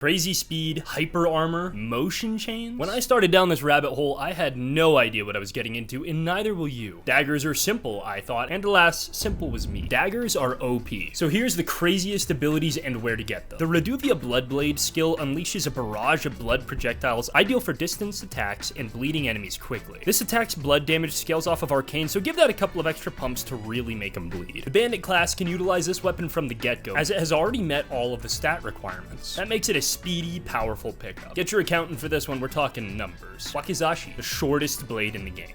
Crazy speed, hyper armor, motion chains? When I started down this rabbit hole, I had no idea what I was getting into, and neither will you. Daggers are simple, I thought, and alas, simple was me. Daggers are OP. So here's the craziest abilities and where to get them. The Reduvia Bloodblade skill unleashes a barrage of blood projectiles ideal for distance attacks and bleeding enemies quickly. This attack's blood damage scales off of arcane, so give that a couple of extra pumps to really make them bleed. The bandit class can utilize this weapon from the get-go, as it has already met all of the stat requirements. That makes it a speedy, powerful pickup. Get your accountant for this one, we're talking numbers. Wakizashi, the shortest blade in the game.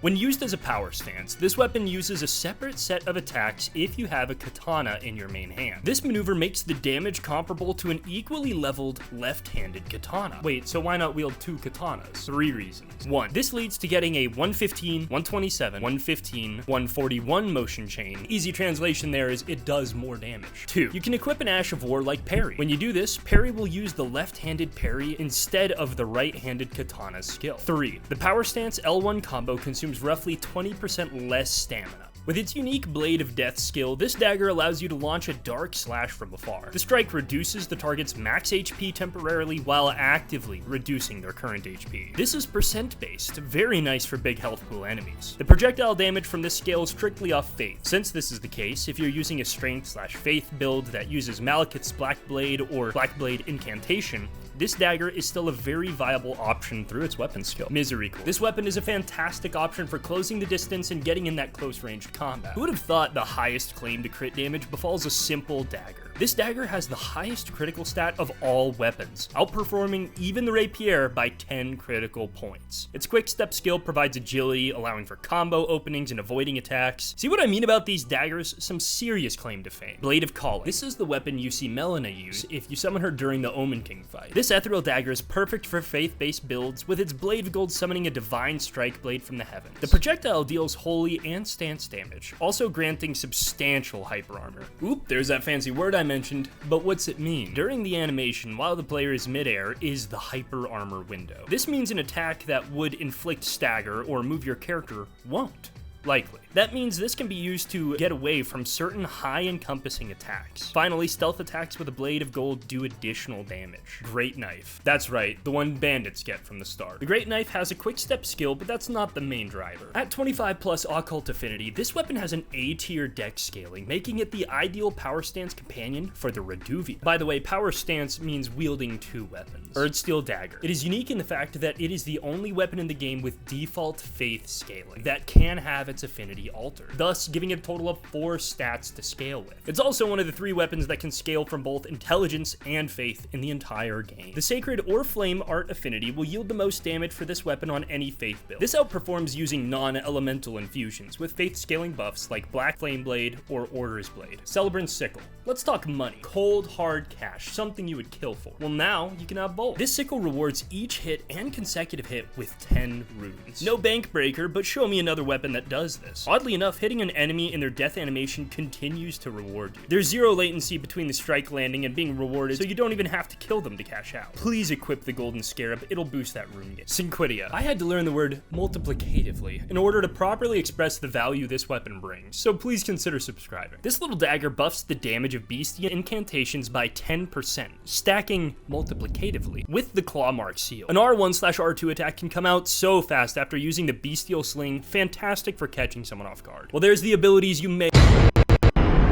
When used as a power stance, this weapon uses a separate set of attacks if you have a katana in your main hand. This maneuver makes the damage comparable to an equally leveled left-handed katana. Wait, so why not wield two katanas? 3 reasons. 1. This leads to getting a 115, 127, 115, 141 motion chain. Easy translation there is it does more damage. 2. You can equip an Ash of War like parry. When you do this, parry will use the left-handed parry instead of the right-handed katana skill. 3. The power stance L1 combo consumes roughly 20% less stamina. With its unique Blade of Death skill, this dagger allows you to launch a dark slash from afar. The strike reduces the target's max HP temporarily while actively reducing their current HP. This is percent based, very nice for big health pool enemies. The projectile damage from this scale is strictly off faith. Since this is the case, if you're using a strength/faith build that uses Malekith's Black Blade or Black Blade Incantation, this dagger is still a very viable option through its weapon skill. Misericorde. This weapon is a fantastic option for closing the distance and getting in that close range combat. Who would have thought the highest claim to crit damage befalls a simple dagger? This dagger has the highest critical stat of all weapons, outperforming even the rapier by 10 critical points. Its quick step skill provides agility, allowing for combo openings and avoiding attacks. See what I mean about these daggers? Some serious claim to fame. Blade of Calling. This is the weapon you see Melina use if you summon her during the Omen King fight. This ethereal dagger is perfect for faith-based builds, with its Blade of Gold summoning a divine strike blade from the heavens. The projectile deals holy and stance damage, also granting substantial hyper armor. Oop, there's that fancy word I mentioned, but what's it mean? During the animation, while the player is midair, is the hyper armor window. This means an attack that would inflict stagger or move your character won't. Likely. That means this can be used to get away from certain high-encompassing attacks. Finally, stealth attacks with a Blade of Gold do additional damage. Greatknife. That's right, the one bandits get from the start. The Greatknife has a quick step skill, but that's not the main driver. At 25 plus occult affinity, this weapon has an A-tier dex scaling, making it the ideal power stance companion for the Reduvia. By the way, power stance means wielding 2 weapons. Erdsteel Dagger. It is unique in the fact that it is the only weapon in the game with default faith scaling that can have its affinity altered, thus giving it a total of 4 stats to scale with. It's also one of the 3 weapons that can scale from both intelligence and faith in the entire game. The Sacred or Flame Art affinity will yield the most damage for this weapon on any faith build. This outperforms using non-elemental infusions with faith scaling buffs like Black Flame Blade or Order's Blade. Celebrants Sickle. Let's talk money. Cold, hard cash, something you would kill for. Well, now you can have both. This sickle rewards each hit and consecutive hit with 10 runes. No bank breaker, but show me another weapon that does this. Oddly enough, hitting an enemy in their death animation continues to reward you. There's 0 latency between the strike landing and being rewarded, so you don't even have to kill them to cash out. Please equip the Golden Scarab, it'll boost that rune game. Cinquedea. I had to learn the word multiplicatively in order to properly express the value this weapon brings, so please consider subscribing. This little dagger buffs the damage of Beastia incantations by 10%, stacking multiplicatively with the Claw Mark seal. An R1/R2 attack can come out so fast after using the Bestial Sling, fantastic for catching someone off guard. Well, there's the abilities you may